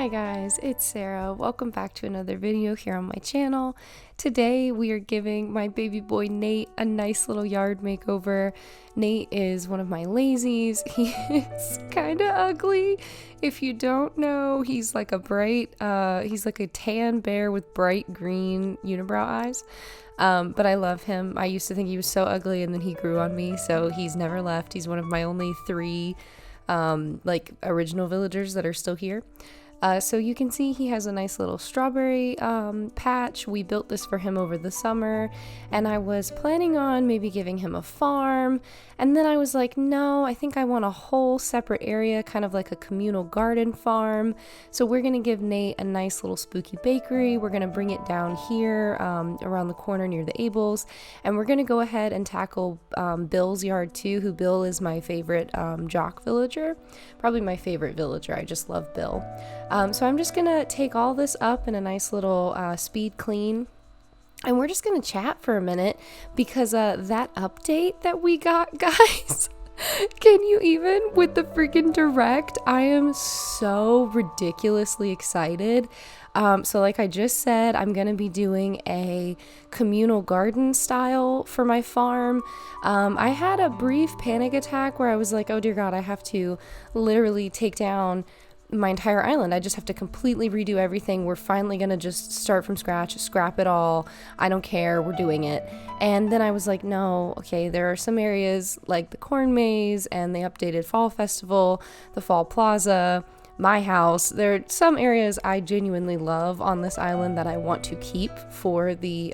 Hi guys, it's Sarah. Welcome back to another video here on my channel. Today we are giving my baby boy Nate a nice little yard makeover. Nate is one of my lazies. He is kind of ugly. If you don't know, he's like a tan bear with bright green unibrow eyes. But I love him. I used to think he was so ugly and then he grew on me, so he's never left. He's one of my only three original villagers that are still here. So you can see he has a nice little strawberry patch. We built this for him over the summer, and I was planning on maybe giving him a farm, and then I was like, no, I think I want a whole separate area, kind of like a communal garden farm. So we're gonna give Nate a nice little spooky bakery. We're gonna bring it down here around the corner near the Ables, and we're gonna go ahead and tackle Bill's yard too, who Bill is my favorite jock villager, probably my favorite villager. I just love Bill. So I'm just gonna take all this up in a nice little speed clean, and we're just gonna chat for a minute because that update that we got, guys, can you even, with the freaking direct, I am so ridiculously excited. So like I just said, I'm gonna be doing a communal garden style for my farm. I had a brief panic attack where I was like, oh dear God, I have to literally take down my entire island. I just have to completely redo everything. We're finally gonna just start from scratch, scrap it all. I don't care, we're doing it. And then I was like, no, okay, there are some areas like the corn maze and the updated fall festival, the fall plaza, my house. There are some areas I genuinely love on this island that I want to keep for the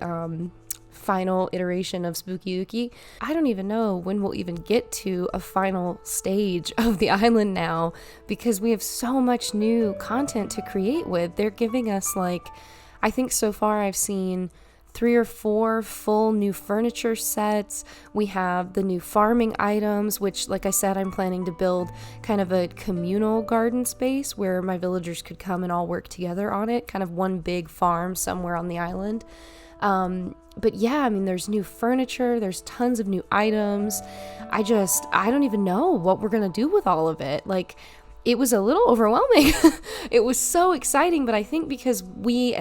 final iteration of Spooky Ookie. I don't even know when we'll even get to a final stage of the island now, because we have so much new content to create with. They're giving us, like, I think so far I've seen 3 or 4 full new furniture sets. We have the new farming items, which, like I said, I'm planning to build kind of a communal garden space where my villagers could come and all work together on it, kind of one big farm somewhere on the island. But yeah, I mean, there's new furniture, there's tons of new items. I don't even know what we're gonna do with all of it. Like, it was a little overwhelming. It was so exciting, but I think because me,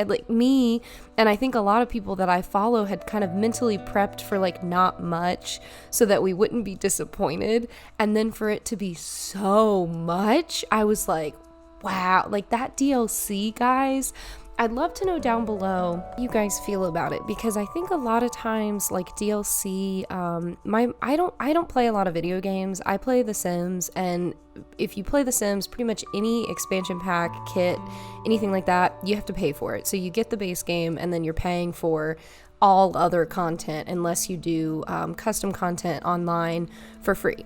and I think a lot of people that I follow had kind of mentally prepped for like not much so that we wouldn't be disappointed. And then for it to be so much, I was like, wow, like that DLC, guys. I'd love to know down below how you guys feel about it, because I think a lot of times, like DLC, I don't play a lot of video games. I play The Sims, and if you play The Sims, pretty much any expansion pack, kit, anything like that, you have to pay for it. So you get the base game, and then you're paying for all other content unless you do custom content online for free.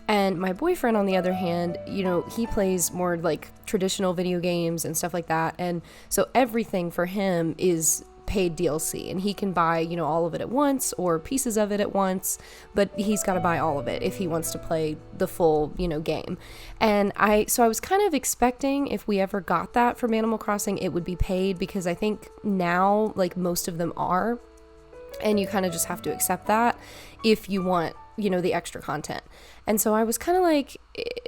And my boyfriend, on the other hand, you know, he plays more like traditional video games and stuff like that. And so everything for him is paid DLC, and he can buy, you know, all of it at once or pieces of it at once, but he's got to buy all of it if he wants to play the full, you know, game. And I was kind of expecting, if we ever got that from Animal Crossing, it would be paid, because I think now, like, most of them are, and you kind of just have to accept that if you want, you know, the extra content. And so I was kind of like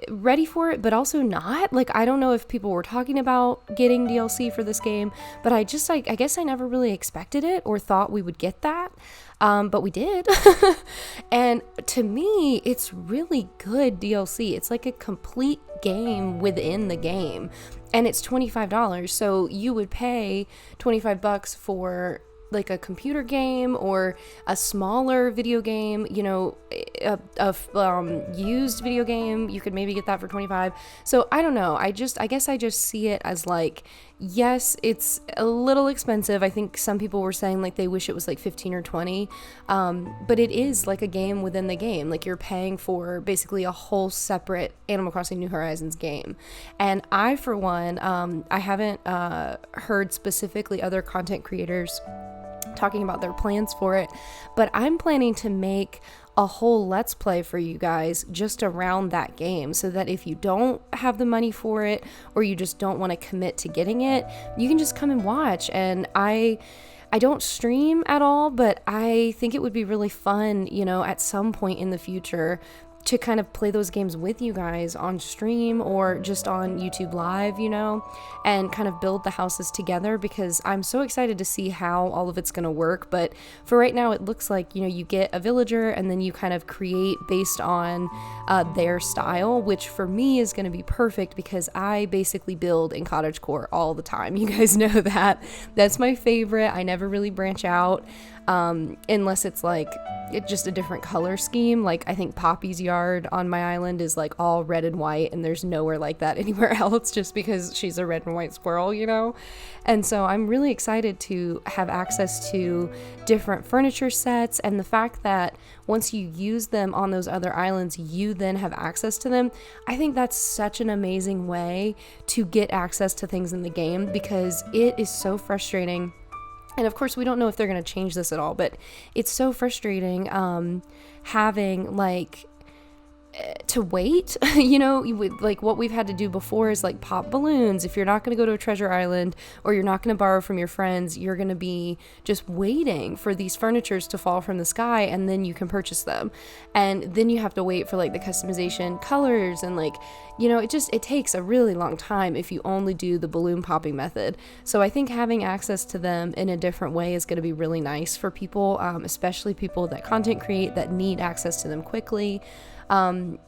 ready for it, but also not. Like, I don't know if people were talking about getting DLC for this game, but I guess I never really expected it or thought we would get that. But we did. And to me, it's really good DLC. It's like a complete game within the game, and it's $25. So you would pay $25 for like a computer game or a smaller video game, you know, a used video game. You could maybe get that for $25. So I don't know. I guess I just see it as like, yes, it's a little expensive. I think some people were saying like they wish it was like 15 or 20. But it is like a game within the game. Like, you're paying for basically a whole separate Animal Crossing New Horizons game. And I, for one, I haven't heard specifically other content creators talking about their plans for it, but I'm planning to make a whole let's play for you guys just around that game, so that if you don't have the money for it, or you just don't want to commit to getting it, you can just come and watch. And I don't stream at all, but I think it would be really fun, you know, at some point in the future to kind of play those games with you guys on stream or just on YouTube Live, you know, and kind of build the houses together, because I'm so excited to see how all of it's going to work. But for right now, it looks like, you know, you get a villager and then you kind of create based on their style, which for me is going to be perfect because I basically build in cottagecore all the time. You guys know that. That's my favorite. I never really branch out unless it's like just a different color scheme. Like I think Poppy's yard on my island is like all red and white, and there's nowhere like that anywhere else, just because she's a red and white squirrel, you know. And so I'm really excited to have access to different furniture sets, and the fact that once you use them on those other islands, you then have access to them. I think that's such an amazing way to get access to things in the game, because it is so frustrating. And of course, we don't know if they're going to change this at all, but it's so frustrating having like to wait, you know, like what we've had to do before is like pop balloons. If you're not going to go to a treasure island or you're not going to borrow from your friends, you're going to be just waiting for these furnitures to fall from the sky, and then you can purchase them. And then you have to wait for like the customization colors, and like, you know, it takes a really long time if you only do the balloon popping method. So I think having access to them in a different way is going to be really nice for people, especially people that content create that need access to them quickly.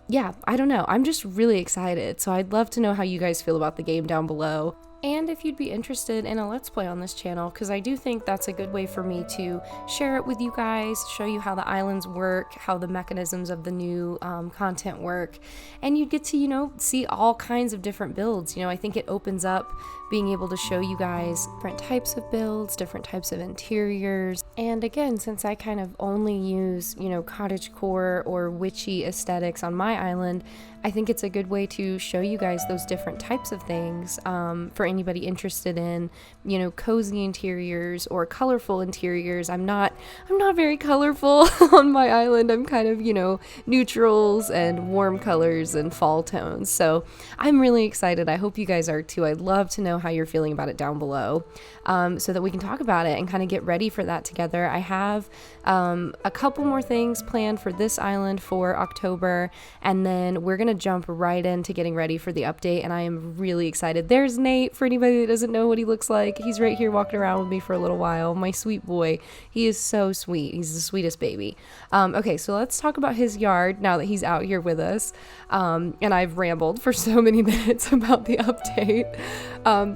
Yeah, I don't know. I'm just really excited. So I'd love to know how you guys feel about the game down below. And if you'd be interested in a Let's Play on this channel, because I do think that's a good way for me to share it with you guys, show you how the islands work, how the mechanisms of the new content work, and you'd get to, you know, see all kinds of different builds. You know, I think it opens up being able to show you guys different types of builds, different types of interiors. And again, since I kind of only use, you know, cottagecore or witchy aesthetics on my island, I think it's a good way to show you guys those different types of things for anybody interested in, you know, cozy interiors or colorful interiors. I'm not very colorful on my island. I'm kind of, you know, neutrals and warm colors and fall tones. So I'm really excited. I hope you guys are too. I'd love to know how you're feeling about it down below, so that we can talk about it and kind of get ready for that together. I have a couple more things planned for this island for October, and then we're gonna jump right into getting ready for the update, and I am really excited. There's Nate, for anybody that doesn't know what he looks like. He's right here walking around with me for a little while. My sweet boy. He is so sweet. He's the sweetest baby. Okay, so let's talk about his yard now that he's out here with us. And I've rambled for so many minutes about the update.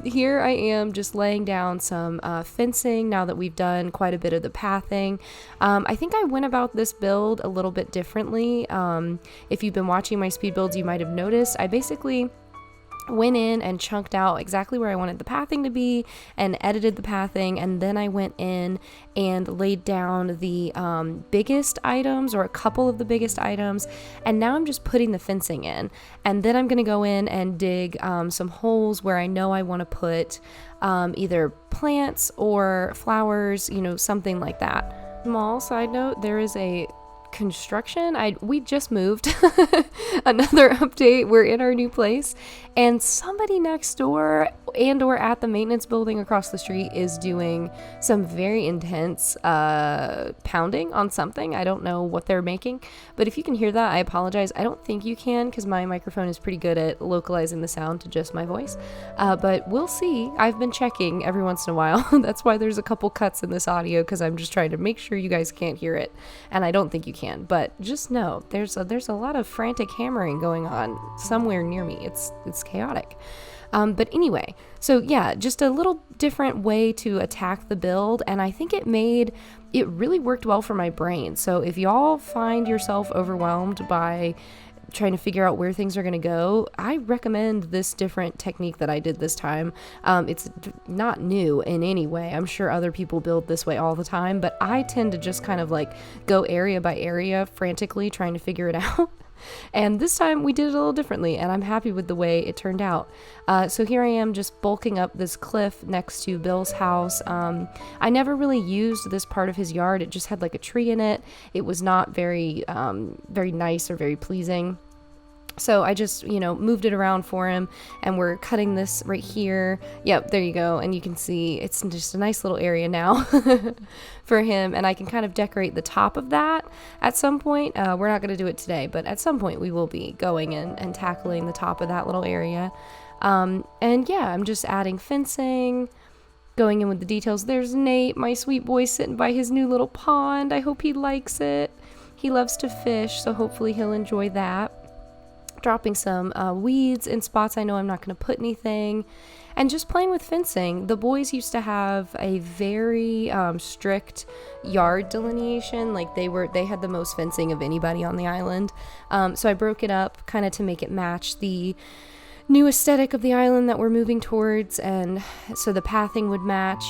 Here I am just laying down some fencing now that we've done quite a bit of the pathing. I think I went about this build a little bit differently. If you've been watching my speed builds, you might have noticed I basically went in and chunked out exactly where I wanted the pathing to be and edited the pathing, and then I went in and laid down the biggest items, or a couple of the biggest items, and now I'm just putting the fencing in, and then I'm gonna go in and dig some holes where I know I want to put either plants or flowers, you know, something like that. Small side note, there is a construction. We just moved. Another update, we're in our new place, and somebody next door and or at the maintenance building across the street is doing some very intense pounding on something. I don't know what they're making, but if you can hear that, I apologize. I don't think you can, because my microphone is pretty good at localizing the sound to just my voice, but we'll see. I've been checking every once in a while. That's why there's a couple cuts in this audio, because I'm just trying to make sure you guys can't hear it, and I don't think you can, but just know there's a lot of frantic hammering going on somewhere near me. It's chaotic. But anyway, so yeah, just a little different way to attack the build, and I think it really worked well for my brain. So if y'all find yourself overwhelmed by trying to figure out where things are going to go, I recommend this different technique that I did this time. It's not new in any way. I'm sure other people build this way all the time, but I tend to just kind of like go area by area frantically trying to figure it out. And this time we did it a little differently, and I'm happy with the way it turned out. So here I am just bulking up this cliff next to Bill's house. I never really used this part of his yard. It just had like a tree in it. It was not very nice or very pleasing. So I just, moved it around for him, and we're cutting this right here. Yep, there you go. And you can see it's just a nice little area now for him. And I can kind of decorate the top of that at some point. We're not going to do it today, but at some point we will be going in and tackling the top of that little area. And yeah, I'm just adding fencing, going in with the details. There's Nate, my sweet boy, sitting by his new little pond. I hope he likes it. He loves to fish, so hopefully he'll enjoy that. Dropping some weeds in spots I know I'm not going to put anything, and just playing with fencing. The boys used to have a very strict yard delineation. Like they had the most fencing of anybody on the island. So I broke it up kind of to make it match the new aesthetic of the island that we're moving towards, and so the pathing would match,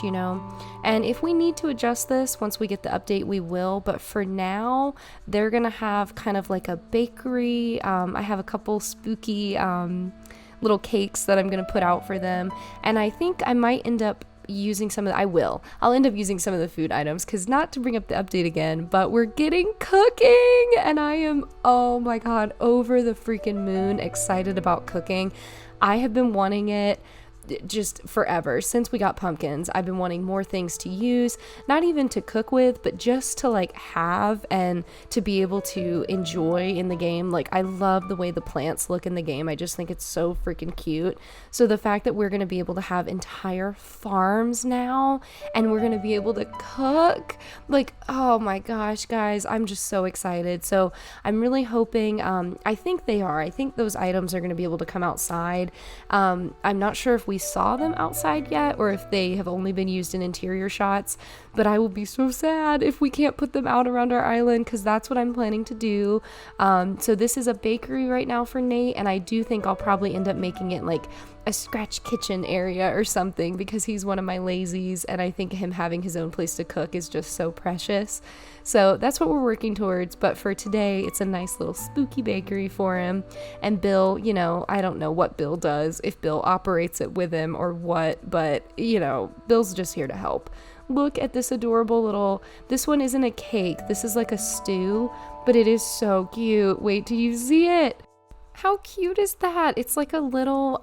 and if we need to adjust this once we get the update, we will. But for now, they're gonna have kind of like a bakery. I have a couple spooky little cakes that I'm gonna put out for them, and I think I might end up using some of I'll end up using some of the food items, because not to bring up the update again, but we're getting cooking, and I am, oh my god, over the freaking moon excited about cooking. I have been wanting it just forever. Since we got pumpkins, I've been wanting more things to use, not even to cook with, but just to like have and to be able to enjoy in the game. Like, I love the way the plants look in the game. I just think it's so freaking cute. So the fact that we're going to be able to have entire farms now, and we're going to be able to cook, like, oh my gosh, guys, I'm just so excited. So I'm really hoping, I think those items are going to be able to come outside. I'm not sure if we saw them outside yet, or if they have only been used in interior shots, but I will be so sad if we can't put them out around our island, because that's what I'm planning to do. So this is a bakery right now for Nate, and I do think I'll probably end up making it like a scratch kitchen area or something, because he's one of my lazies, and I think him having his own place to cook is just so precious. So that's what we're working towards. But for today, it's a nice little spooky bakery for him. And Bill, I don't know what Bill does, if Bill operates it with him or what, but Bill's just here to help. Look at this adorable this one isn't a cake, this is like a stew, but it is so cute. Wait till you see it. How cute is that? It's like a little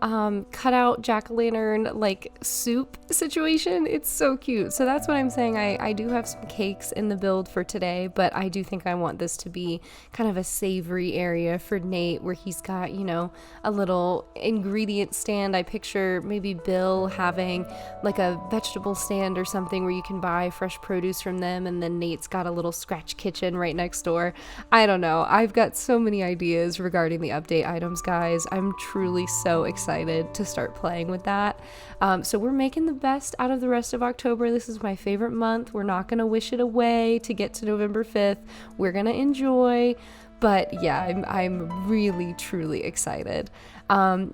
cutout jack-o'-lantern like soup situation. It's so cute. So that's what I'm saying. I do have some cakes in the build for today, but I do think I want this to be kind of a savory area for Nate, where he's got, a little ingredient stand. I picture maybe Bill having like a vegetable stand or something where you can buy fresh produce from them, and then Nate's got a little scratch kitchen right next door. I don't know. I've got so many ideas regarding the update items, guys. I'm truly so excited to start playing with that. So we're making the best out of the rest of October. This is my favorite month. We're not going to wish it away to get to November 5th. We're going to enjoy. But yeah, I'm really, truly excited.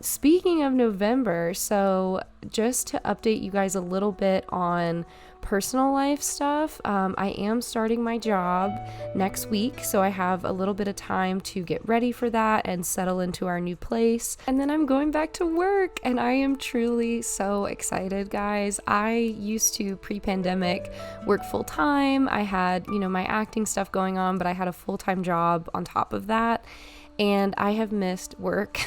Speaking of November, so just to update you guys a little bit on personal life stuff, I am starting my job next week, so I have a little bit of time to get ready for that and settle into our new place, and then I'm going back to work, and I am truly so excited, guys. I used to, pre-pandemic, work full-time. I had, my acting stuff going on, but I had a full-time job on top of that, and I have missed work.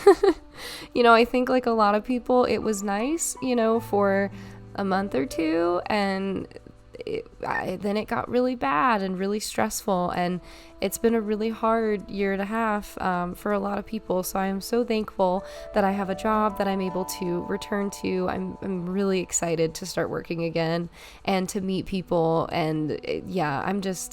I think like a lot of people, it was nice, for a month or two, and then it got really bad and really stressful, and it's been a really hard year and a half for a lot of people. So I am so thankful that I have a job that I'm able to return to. I'm really excited to start working again and to meet people, and yeah,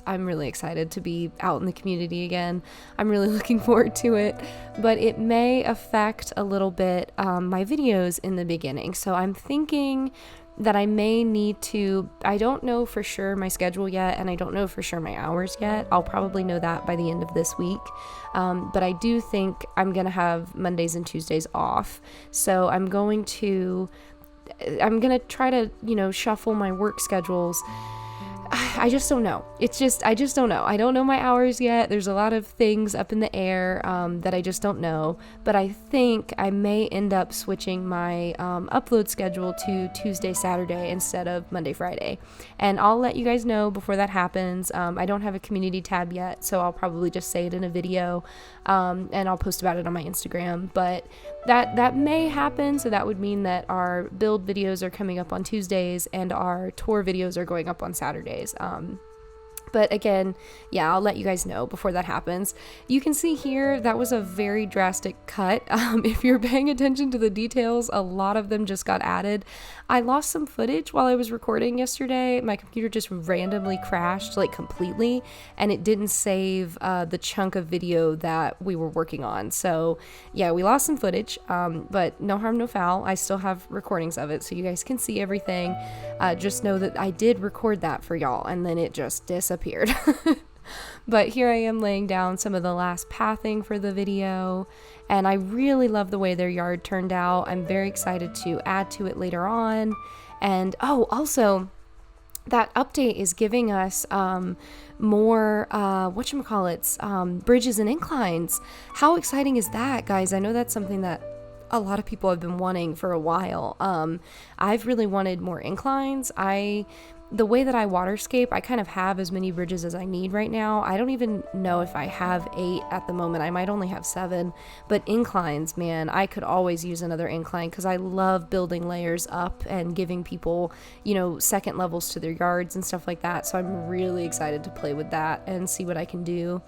I'm really excited to be out in the community again. I'm really looking forward to it, but it may affect a little bit my videos in the beginning. So I'm thinking that I may need to, I don't know for sure my schedule yet, and I don't know for sure my hours yet. I'll probably know that by the end of this week. But I do think I'm going to have Mondays and Tuesdays off. So I'm going to try to, shuffle my work schedules. I just don't know. I just don't know. I don't know my hours yet. There's a lot of things up in the air that I just don't know. But I think I may end up switching my upload schedule to Tuesday, Saturday instead of Monday, Friday. And I'll let you guys know before that happens. I don't have a community tab yet, so I'll probably just say it in a video. and I'll post about it on my Instagram. But that may happen, so that would mean that our build videos are coming up on Tuesdays and our tour videos are going up on Saturdays. But again, yeah, I'll let you guys know before that happens. You can see here, that was a very drastic cut. If you're paying attention to the details, a lot of them just got added. I lost some footage while I was recording yesterday. My computer just randomly crashed, like completely, and it didn't save the chunk of video that we were working on. So yeah, we lost some footage, but no harm, no foul. I still have recordings of it, so you guys can see everything. Just know that I did record that for y'all, and then it just disappeared. But here I am laying down some of the last pathing for the video, and I really love the way their yard turned out. I'm very excited to add to it later on. And oh, also that update is giving us more bridges and inclines. How exciting is that, guys? I know that's something that a lot of people have been wanting for a while. I've really wanted more inclines. The way that I waterscape, I kind of have as many bridges as I need right now. I don't even know if I have 8 at the moment. I might only have 7, but inclines, man, I could always use another incline because I love building layers up and giving people, second levels to their yards and stuff like that. So I'm really excited to play with that and see what I can do.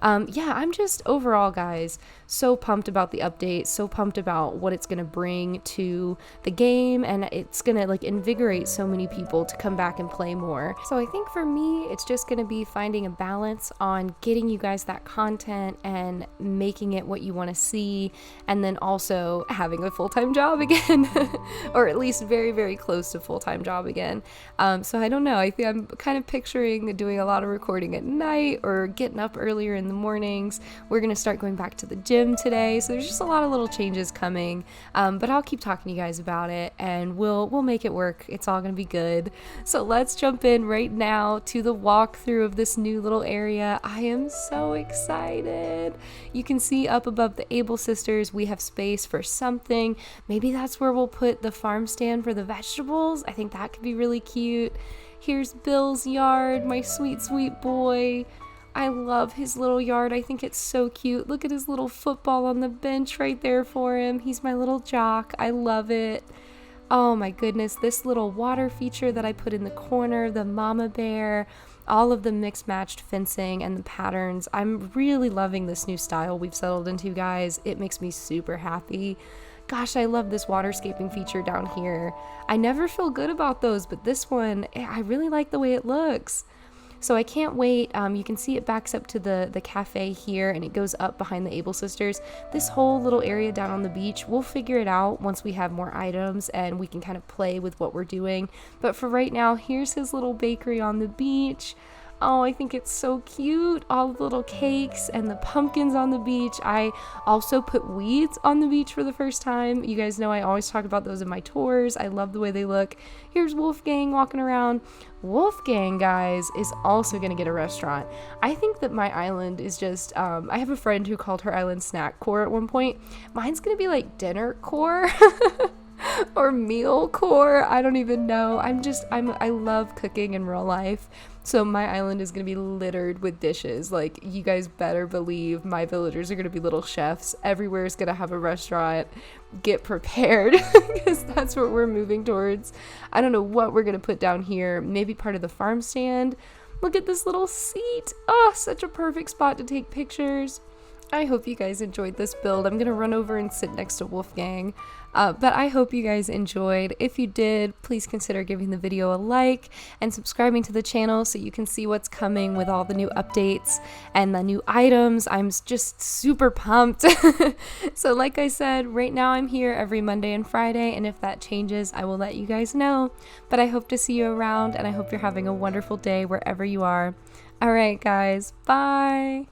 Yeah, I'm just overall, guys, so pumped about the update, so pumped about what it's going to bring to the game, and it's going to like invigorate so many people to come back and play more. So I think for me, it's just going to be finding a balance on getting you guys that content and making it what you want to see, and then also having a full-time job again, or at least very, very close to full-time job again. So I don't know, I think I'm kind of picturing doing a lot of recording at night or getting up earlier in the mornings. We're going to start going back to the gym today, so there's just a lot of little changes coming, but I'll keep talking to you guys about it, and we'll make it work. It's all going to be good. So let's jump in right now to the walkthrough of this new little area. I am so excited. You can see up above the Able sisters we have space for something. Maybe that's where we'll put the farm stand for the vegetables. I think that could be really cute. Here's Bill's yard, my sweet, sweet boy. I love his little yard. I think it's so cute. Look at his little football on the bench right there for him. He's my little jock. I love it. Oh my goodness, this little water feature that I put in the corner, the mama bear, all of the mixed matched fencing and the patterns. I'm really loving this new style we've settled into, guys. It makes me super happy. Gosh, I love this waterscaping feature down here. I never feel good about those, but this one, I really like the way it looks. So I can't wait. You can see it backs up to the cafe here, and it goes up behind the Able sisters. This whole little area down on the beach, we'll figure it out once we have more items and we can kind of play with what we're doing. But for right now, here's his little bakery on the beach. Oh, I think it's so cute. All the little cakes and the pumpkins on the beach. I also put weeds on the beach for the first time. You guys know I always talk about those in my tours. I love the way they look. Here's Wolfgang walking around. Wolfgang, guys, is also going to get a restaurant. I think that my island is just, I have a friend who called her island snack core at one point. Mine's going to be like dinner core. Or meal core. I don't even know. I love cooking in real life. So my island is going to be littered with dishes. Like, you guys better believe my villagers are going to be little chefs. Everywhere is going to have a restaurant. Get prepared, because that's what we're moving towards. I don't know what we're going to put down here. Maybe part of the farm stand. Look at this little seat. Oh, such a perfect spot to take pictures. I hope you guys enjoyed this build. I'm going to run over and sit next to Wolfgang. But I hope you guys enjoyed. If you did, please consider giving the video a like and subscribing to the channel so you can see what's coming with all the new updates and the new items. I'm just super pumped. So like I said, right now I'm here every Monday and Friday, and if that changes, I will let you guys know. But I hope to see you around, and I hope you're having a wonderful day wherever you are. All right, guys. Bye.